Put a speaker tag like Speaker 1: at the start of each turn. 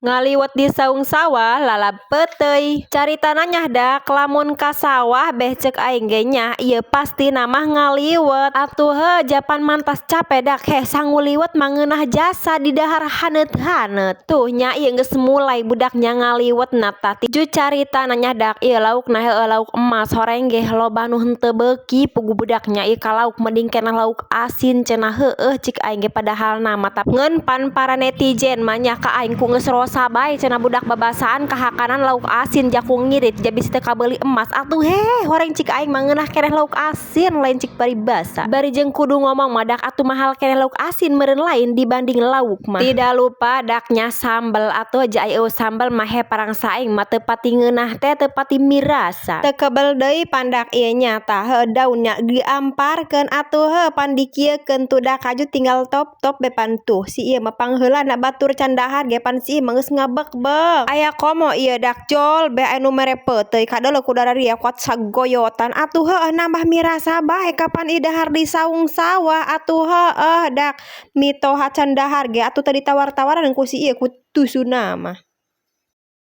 Speaker 1: Ngaliwat di saung sawah lalap peteuy. Caritana nyahdak lamun ka sawah beh ceuk aing ge nya ieu pasti namah ngaliwet. Atuh heuh japan mantas capek dak heh sanguliwet mangeunah jasa di dahar haneut-haneut. Tuh nya ieu geus mulai budaknya ngaliwetna tah ju caritana nyahdak ieu laukna heueuh lauk emas horeng ge loba nu henteu beuki pugu budaknya ieu kalauk mending keneh lauk asin cenah heueuh cik aing ge padahal nama ngeun pan para netizen mah nya ka aing ku geus rosa bae cenah budak babasaan kahakanan lauk asin jakung ngirit jabis teu kabeuli emas atuh heh horeng cik aing mah ngeunah keneh lauk asin lain cik paribasa bari jeung kudu ngomong mah dak atuh mahal keneh lauk asin meureun lain dibanding lauk mah tidak lupa daknya sambel atuh aja aya sambel mah he parangsa aing mah teu pati ngeunah teh teu pati mirasa teu kebel deui pandak ieu nya tah heuh daunnya diamparkeun atuh heuh pan dikieukeun tu dak kaju tinggal top-top be pan tuh si ieu mah pangheulana batur can dahar ge pan si mah geus ngabek-bek aya komo ieu dak jol beh anu mere peuteuy kadeuleu ku dararia kuat sagoyotan atuh heuh nambah mirasa bae kapan ieu dahar di saung sawah atuh heuh dak mitoha can dahar ge atuh teu ditawar-tawaran ku si ieu ku tusuna mah.